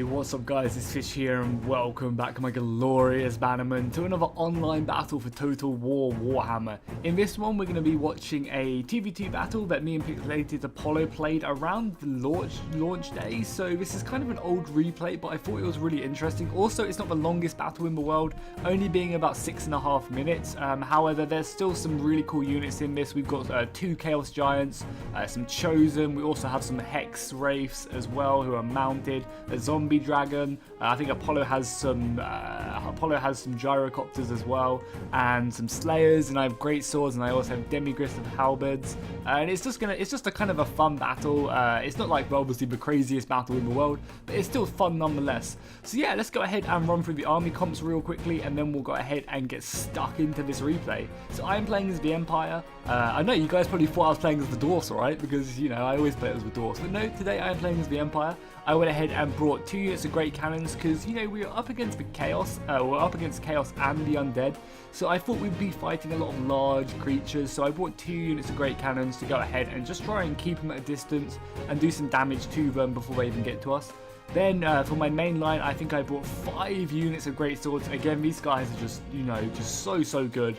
Hey, what's up guys, it's Fish here and welcome back my glorious bannerman to another online battle for Total War Warhammer. In this one we're going to be watching a 2v2 battle that me and Pixelated Apollo played around the launch day, so this is kind of an old replay but I thought it was really interesting. Also, it's not the longest battle in the world, only being about 6.5 minutes. However, there's still some really cool units in this. We've got 2 Chaos Giants, some Chosen, we also have some Hex Wraiths as well who are mounted, a Zombie Dragon, I think Apollo has some Gyrocopters as well, and some Slayers, and I have Great Swords, and I also have Demigriffs and Halberds, and it's just a kind of a fun battle. It's not like obviously the craziest battle in the world, but it's still fun nonetheless. So yeah, let's go ahead and run through the army comps real quickly, and then we'll go ahead and get stuck into this replay. So I am playing as the Empire. I know you guys probably thought I was playing as the Dwarfs, right? Because, you know, I always play as the Dwarfs. But no, today I am playing as the Empire. I went ahead and brought 2 units of Great Cannons because, you know, we were up against the Chaos. We're up against Chaos and the Undead. So I thought we'd be fighting a lot of large creatures. So I brought 2 units of Great Cannons to go ahead and just try and keep them at a distance and do some damage to them before they even get to us. Then for my main line, I think I brought 5 units of Great Swords. Again, these guys are just, you know, just so good.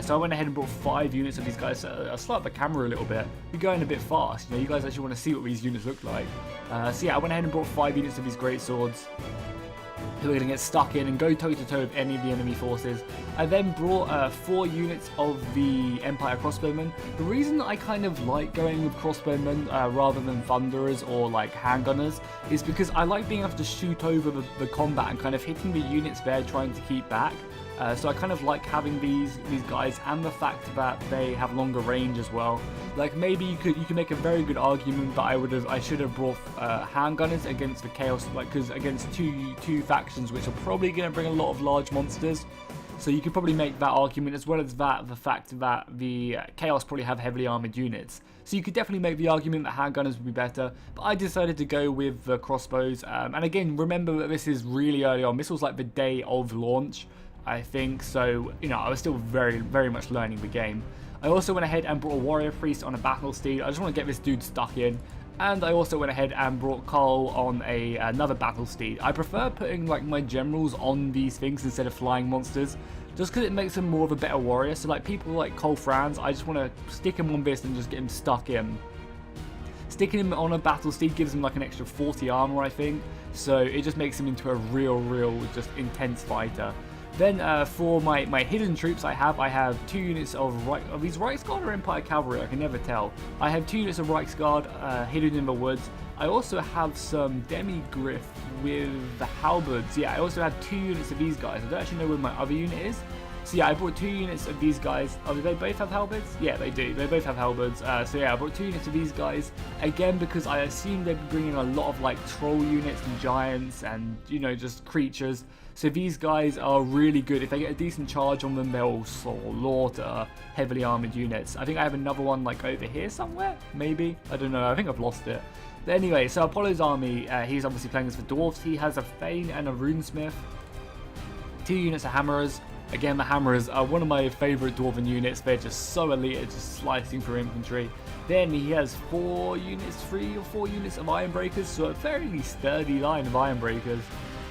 So I went ahead and brought 5 units of these guys. I'll start the camera a little bit. We're going a bit fast. You know, you guys actually want to see what these units look like. So yeah, I went ahead and brought 5 units of these Great Swords, who are going to get stuck in and go toe-to-toe with any of the enemy forces. I then brought 4 units of the Empire Crossbowmen. The reason I kind of like going with Crossbowmen rather than Thunderers or like Handgunners is because I like being able to shoot over the combat and kind of hitting the units they're trying to keep back. So I kind of like having these guys, and the fact that they have longer range as well. Like maybe you could make a very good argument that I should have brought handgunners against the Chaos, like because against two factions which are probably going to bring a lot of large monsters. So you could probably make that argument, as well as the fact that the Chaos probably have heavily armored units. So you could definitely make the argument that handgunners would be better, but I decided to go with the crossbows. And again, remember that this is really early on. This was like the day of launch, I think, so, you know, I was still very much learning the game. I also went ahead and brought a Warrior Priest on a Battle Steed. I just want to get this dude stuck in. And I also went ahead and brought Carl on another Battle Steed. I prefer putting like my generals on these things instead of flying monsters, just because it makes them more of a better warrior. So like people like Cole Franz, I just want to stick him on this and just get him stuck in. Sticking him on a Battle Steed gives him like an extra 40 armor, I think. So it just makes him into a real just intense fighter. Then for my hidden troops, I have 2 units of these Reichsguard or Empire Cavalry, I can never tell. I have 2 units of Reichsguard hidden in the woods. I also have some Demigriff with the Halberds. Yeah, I also have 2 units of these guys. I don't actually know where my other unit is. So yeah, I brought 2 units of these guys. Oh, do they both have halberds? Yeah, they do. They both have halberds. So yeah, I brought 2 units of these guys. Again, because I assume they'd be bringing a lot of like troll units and giants and, you know, just creatures. So these guys are really good. If they get a decent charge on them, they'll slaughter heavily armored units. I think I have another one like over here somewhere, maybe. I don't know. I think I've lost it. But anyway, so Apollo's army, he's obviously playing as the Dwarfs. He has a Thane and a Runesmith. 2 units of Hammerers. Again, the Hammerers are one of my favourite Dwarven units. They're just so elite, it's just slicing through infantry. Then he has 3 or 4 units of Ironbreakers, so a fairly sturdy line of Ironbreakers.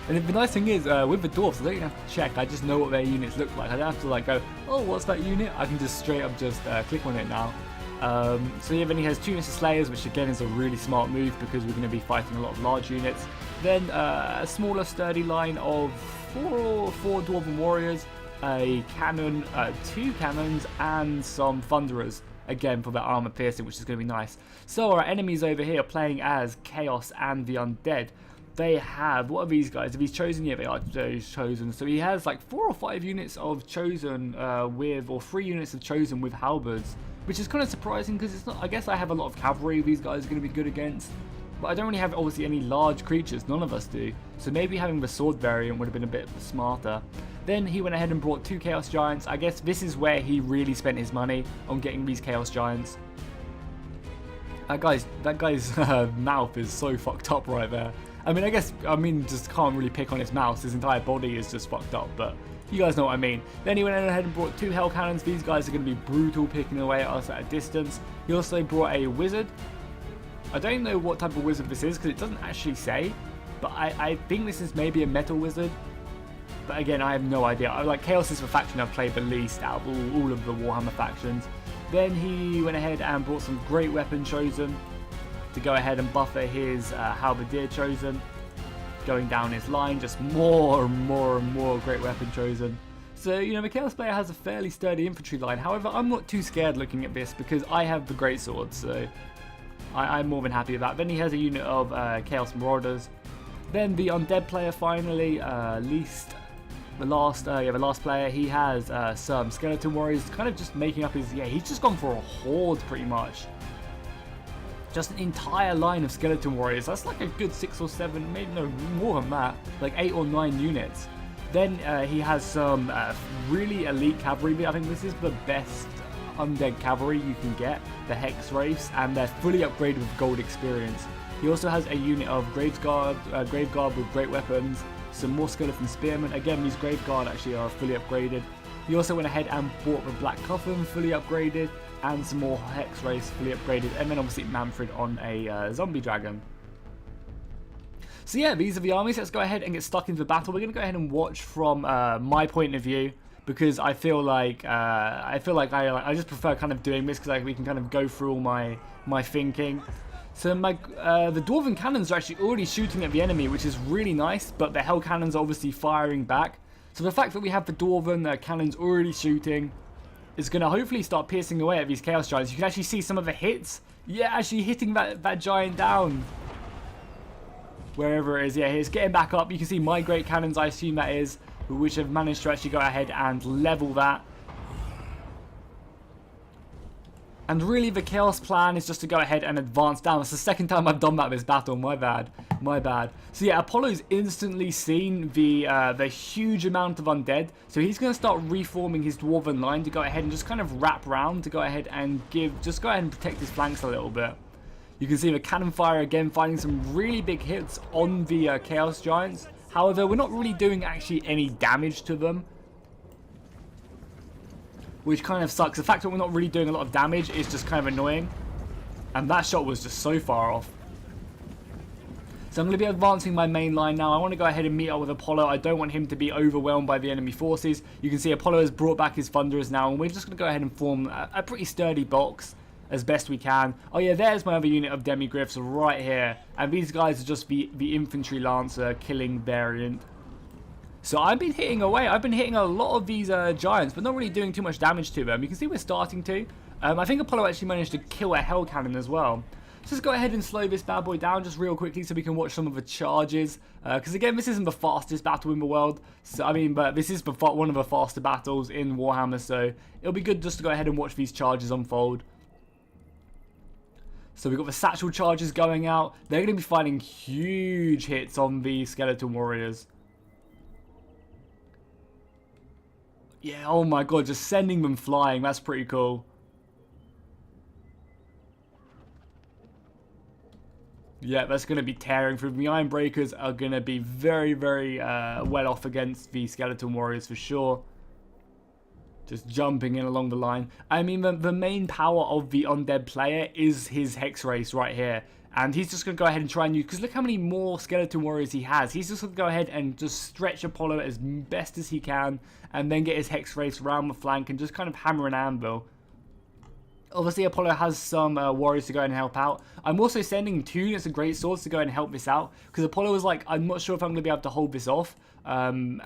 And the nice thing is, with the Dwarfs, I don't even have to check, I just know what their units look like. I don't have to like go, oh, what's that unit? I can just straight up just click on it now. So yeah, then he has 2 units of Slayers, which again is a really smart move because we're going to be fighting a lot of large units. Then a smaller sturdy line of 4 Dwarven Warriors, a cannon, 2 cannons, and some Thunderers, again for that armor piercing, which is going to be nice. So our enemies over here playing as Chaos and the Undead. They have, what are these guys? Are these Chosen? Yeah, they are Chosen. So he has like 4 or 5 units of Chosen or 3 units of Chosen with Halberds, which is kind of surprising because it's not, I guess I have a lot of cavalry these guys are going to be good against. But I don't really have obviously any large creatures, none of us do. So maybe having the sword variant would have been a bit smarter. Then he went ahead and brought 2 Chaos Giants. I guess this is where he really spent his money, on getting these Chaos Giants. That guy's mouth is so fucked up right there. I mean, just can't really pick on his mouth. His entire body is just fucked up, but you guys know what I mean. Then he went ahead and brought 2 Hell Cannons. These guys are going to be brutal, picking away at us at a distance. He also brought a Wizard. I don't know what type of wizard this is because it doesn't actually say, but I think this is maybe a metal wizard. But again, I have no idea. Like, Chaos is the faction I've played the least out of all of the Warhammer factions. Then he went ahead and brought some great weapon chosen to go ahead and buffer his halberdier chosen. Going down his line, just more and more and more great weapon chosen. So, you know, the Chaos player has a fairly sturdy infantry line. However, I'm not too scared looking at this because I have the great swords, so I'm more than happy with that. Then he has a unit of Chaos Marauders. Then the Undead player finally, the last player, he has some Skeleton Warriors, kind of just making up his, he's just gone for a horde pretty much. Just an entire line of Skeleton Warriors. That's like a good 6 or 7, maybe no more than that, like 8 or 9 units. Then he has some really elite cavalry. I think this is the best undead cavalry you can get, the Hex race, and they're fully upgraded with gold experience. He also has a unit of Graveguard with great weapons, some more skeleton spearmen. Again, these Graveguard actually are fully upgraded. He also went ahead and bought the Black Coffin fully upgraded, and some more Hex race fully upgraded, and then obviously Manfred on a zombie dragon. So yeah, these are the armies. Let's go ahead and get stuck into the battle. We're going to go ahead and watch from my point of view, because I feel like I just prefer kind of doing this because we can kind of go through all my thinking. So the Dwarven cannons are actually already shooting at the enemy, which is really nice, but the Hell cannons are obviously firing back. So the fact that we have the Dwarven cannons already shooting is going to hopefully start piercing away at these Chaos Giants. You can actually see some of the hits. Yeah, actually hitting that giant down. Wherever it is, yeah, it's getting back up. You can see my great cannons, I assume that is, which have managed to actually go ahead and level that. And really the Chaos plan is just to go ahead and advance down. It's the second time I've done that this battle, my bad. So yeah, Apollo's instantly seen the huge amount of undead. So he's going to start reforming his Dwarven line to go ahead and just kind of wrap around to go ahead and protect his flanks a little bit. You can see the cannon fire again, finding some really big hits on the Chaos Giants. However, we're not really doing actually any damage to them, which kind of sucks. The fact that we're not really doing a lot of damage is just kind of annoying. And that shot was just so far off. So I'm going to be advancing my main line now. I want to go ahead and meet up with Apollo. I don't want him to be overwhelmed by the enemy forces. You can see Apollo has brought back his Thunderers now, and we're just going to go ahead and form a pretty sturdy box as best we can. Oh yeah, there's my other unit of Demigryphs right here. And these guys are just the Infantry Lancer killing variant. So I've been hitting away. I've been hitting a lot of these giants, but not really doing too much damage to them. You can see we're starting to. I think Apollo actually managed to kill a Hell Cannon as well. So let's go ahead and slow this bad boy down just real quickly so we can watch some of the charges. Because again, this isn't the fastest battle in the world. So I mean, but this is one of the faster battles in Warhammer. So it'll be good just to go ahead and watch these charges unfold. So we've got the satchel charges going out. They're going to be finding huge hits on the Skeleton Warriors. Yeah, oh my god, just sending them flying. That's pretty cool. Yeah, that's going to be tearing through. The Iron Breakers are going to be very, very well off against the Skeleton Warriors for sure. Just jumping in along the line. I mean, the main power of the Undead player is his Hex Race right here. And he's just going to go ahead and try and use... Because look how many more Skeleton Warriors he has. He's just going to go ahead and just stretch Apollo as best as he can. And then get his Hex Race around the flank and just kind of hammer and anvil. Obviously, Apollo has some warriors to go and help out. I'm also sending 2 units of Great Swords to go and help this out. Because Apollo was like, I'm not sure if I'm going to be able to hold this off.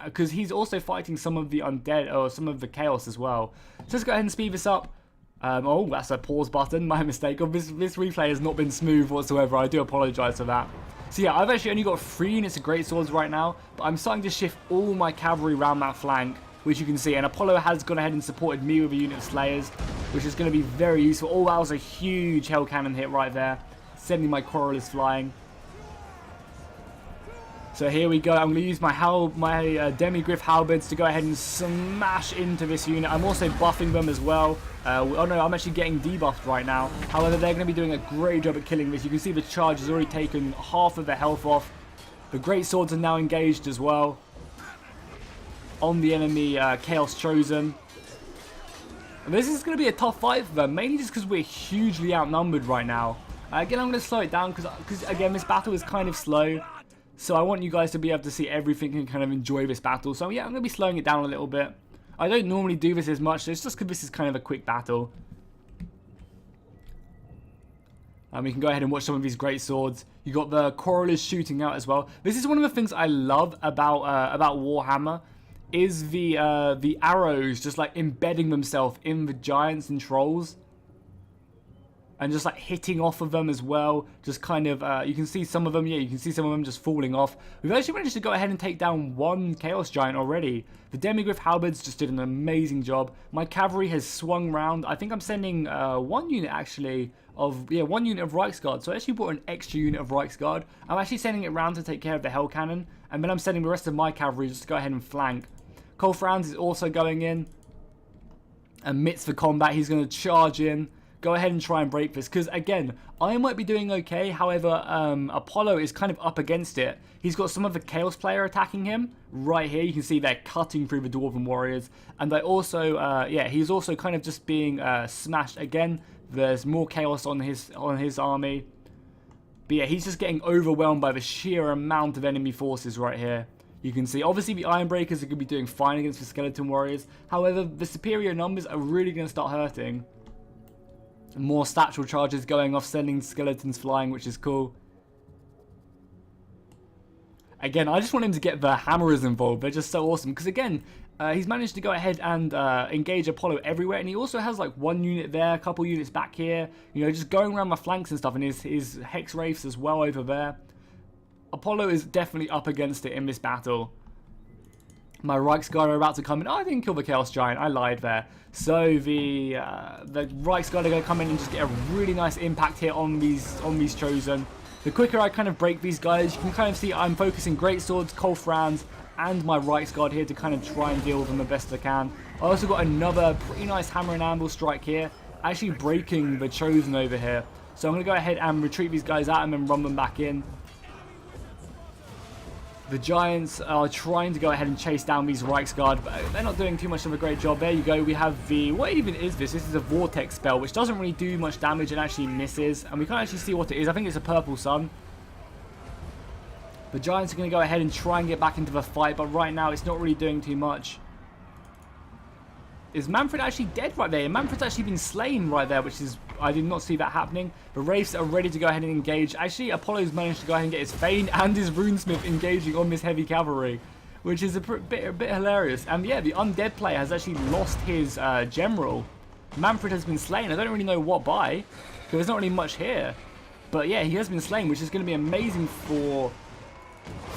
Because he's also fighting some of the undead, or some of the chaos as well. So let's go ahead and speed this up. Oh, that's a pause button. My mistake. This replay has not been smooth whatsoever. I do apologize for that. So yeah, I've actually only got 3 units of Great Swords right now. But I'm starting to shift all my cavalry around that flank, which you can see. And Apollo has gone ahead and supported me with a unit of Slayers, which is going to be very useful. Oh, that was a huge Hell Cannon hit right there. Sending my Corollas flying. So here we go. I'm going to use my Demigryph Halberds to go ahead and smash into this unit. I'm also buffing them as well. Oh no, I'm actually getting debuffed right now. However, they're going to be doing a great job at killing this. You can see the charge has already taken half of the health off. The Great Swords are now engaged as well on the enemy Chaos Chosen. And this is going to be a tough fight for them, mainly just because we're hugely outnumbered right now. Again, I'm going to slow it down because again, this battle is kind of slow. So I want you guys to be able to see everything and kind of enjoy this battle. So yeah, I'm going to be slowing it down a little bit. I don't normally do this as much, so it's just because this is kind of a quick battle. And we can go ahead and watch some of these great swords. You got the Corralers shooting out as well. This is one of the things I love about Warhammer, is the arrows just like embedding themselves in the giants and trolls. And just like hitting off of them as well. Just kind of, you can see some of them, yeah, you can see some of them just falling off. We've actually managed to go ahead and take down one Chaos Giant already. The Demigryph Halberds just did an amazing job. My Cavalry has swung round. I think I'm sending one unit actually of, yeah, one unit of Reichsguard. So I actually brought an extra unit of Reichsguard. I'm actually sending it round to take care of the Hell Cannon. And then I'm sending the rest of my Cavalry just to go ahead and flank. Cole Franz is also going in. Amidst the combat, he's going to charge in. Go ahead and try and break this, because again, I might be doing okay. However, Apollo is kind of up against it. He's got some of the Chaos player attacking him right here. You can see they're cutting through the Dwarven warriors, and they also, yeah, he's also kind of just being smashed again. There's more Chaos on his army, but yeah, he's just getting overwhelmed by the sheer amount of enemy forces right here. You can see, obviously, the Ironbreakers are going to be doing fine against the Skeleton warriors. However, the superior numbers are really going to start hurting. More satchel charges going off, sending skeletons flying, which is cool. Again, I just want him to get the hammerers involved. They're just so awesome. Because again, he's managed to go ahead and engage Apollo everywhere. And he also has like one unit there, a couple units back here. You know, just going around my flanks and stuff. And his Hex Wraiths as well over there. Apollo is definitely up against it in this battle. My Reichsguard are about to come in. Oh, I didn't kill the Chaos Giant. I lied there. So the Reichsguard are going to come in and just get a really nice impact here on these Chosen. The quicker I kind of break these guys, you can kind of see I'm focusing Great Swords, Cole Franz, and my Reichsguard here to kind of try and deal with them the best I can. I also got another pretty nice Hammer and Anvil strike here, actually breaking the Chosen over here. So I'm going to go ahead and retreat these guys out and then run them back in. The Giants are trying to go ahead and chase down these Reichsguard, but they're not doing too much of a great job. There you go, we have the, what even is this? This is a Vortex spell, which doesn't really do much damage and actually misses. And we can't actually see what it is. I think it's a purple sun. The Giants are going to go ahead and try and get back into the fight, but right now it's not really doing too much. Is Manfred actually dead right there? Manfred's actually been slain right there, which is, I did not see that happening. The Wraiths are ready to go ahead and engage. Actually, Apollo's managed to go ahead and get his Thane and his Runesmith engaging on this heavy cavalry, which is a bit hilarious. And yeah, the Undead player has actually lost his General. Manfred has been slain. I don't really know what by, because there's not really much here. But yeah, he has been slain, which is going to be amazing for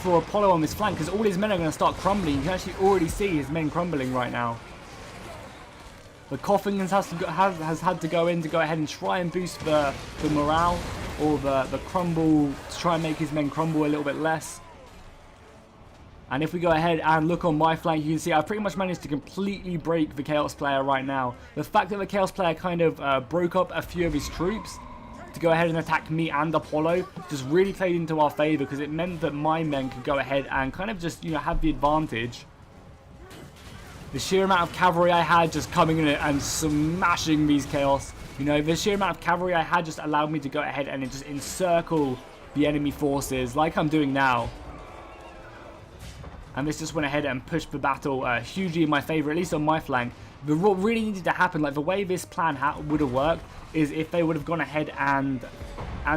Apollo on this flank, because all his men are going to start crumbling. You can actually already see his men crumbling right now. The Coffin has had to go in to go ahead and try and boost the morale, or the crumble, to try and make his men crumble a little bit less. And if we go ahead and look on my flank, you can see I've pretty much managed to completely break the Chaos player right now. The fact that the Chaos player kind of broke up a few of his troops to go ahead and attack me and Apollo just really played into our favor, because it meant that my men could go ahead and kind of just, you know, have the advantage. The sheer amount of cavalry I had just coming in and smashing these Chaos. You know, the sheer amount of cavalry I had just allowed me to go ahead and just encircle the enemy forces like I'm doing now. And this just went ahead and pushed the battle hugely in my favor, at least on my flank. But what really needed to happen, like the way this plan would have worked, is if they would have gone ahead and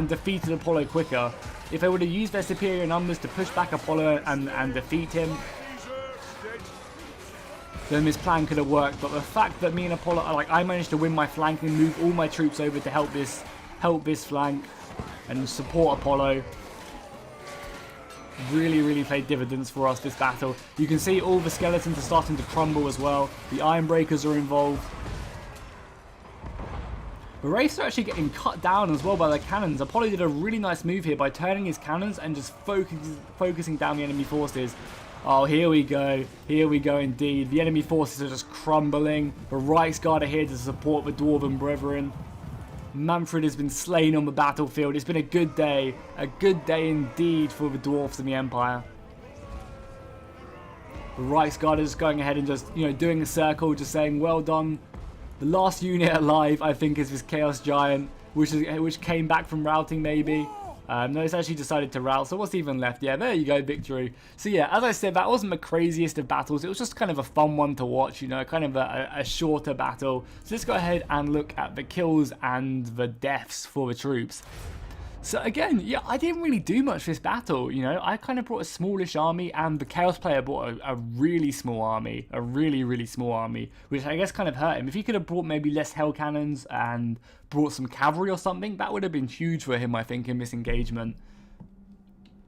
defeated Apollo quicker. If they would have used their superior numbers to push back Apollo and defeat him, then this plan could have worked. But the fact that me and Apollo, like, I managed to win my flank and move all my troops over to help this flank and support Apollo, really played dividends for us this battle. You can see all the skeletons are starting to crumble as well. The Ironbreakers are involved. The Wraiths are actually getting cut down as well by their cannons. Apollo did a really nice move here by turning his cannons and just focusing down the enemy forces. Oh, here we go indeed. The enemy forces are just crumbling. The Reichsguard are here to support the Dwarven brethren. Manfred has been slain on the battlefield. It's been a good day indeed for the Dwarfs in the Empire. The Reichsguard is going ahead and just, you know, doing a circle, just saying, well done. The last unit alive, I think, is this Chaos Giant, which came back from routing maybe. No, it's actually decided to rout, so what's even left? Yeah, there you go, victory. So yeah, as I said, that wasn't the craziest of battles. It was just kind of a fun one to watch, you know, kind of a shorter battle. So let's go ahead and look at the kills and the deaths for the troops. So again, yeah, I didn't really do much for this battle, you know. I kind of brought a smallish army, and the Chaos player brought a really small army, a really small army, which I guess kind of hurt him. If he could have brought maybe less Hell Cannons and brought some Cavalry or something, that would have been huge for him, I think, in this engagement.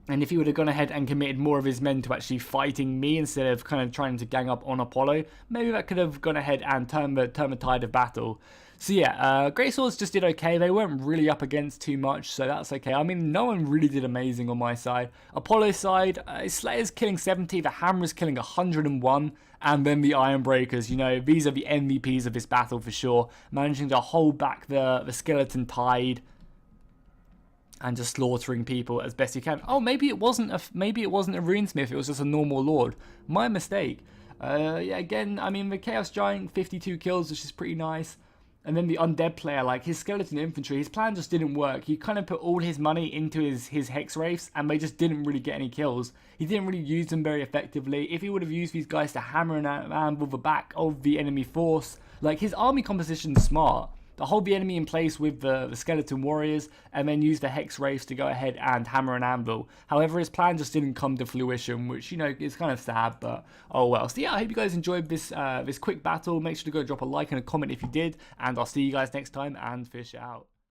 And if he would have gone ahead and committed more of his men to actually fighting me instead of kind of trying to gang up on Apollo, maybe that could have gone ahead and turned the tide of battle. So yeah, Great Swords just did okay. They weren't really up against too much, so that's okay. I mean, no one really did amazing on my side. Apollo's side, Slayer's killing 70, the Hammer's killing 101, and then the Ironbreakers, you know, these are the MVPs of this battle for sure. Managing to hold back the skeleton tide and just slaughtering people as best you can. Oh, maybe it wasn't a runesmith. It was just a normal lord. My mistake. Yeah, again, I mean, the Chaos Giant 52 kills, which is pretty nice. And then the Undead player, like his skeleton infantry, his plan just didn't work. He kind of put all his money into his hex wraiths, and they just didn't really get any kills. He didn't really use them very effectively. If he would have used these guys to hammer and anvil the back of the enemy force, like his army composition's smart. To hold the enemy in place with the skeleton warriors, and then use the hex wraiths to go ahead and hammer and anvil. However, his plan just didn't come to fruition, which, you know, is kind of sad, but oh well. So yeah, I hope you guys enjoyed this this quick battle. Make sure to go drop a like and a comment if you did, and I'll see you guys next time, and fish out.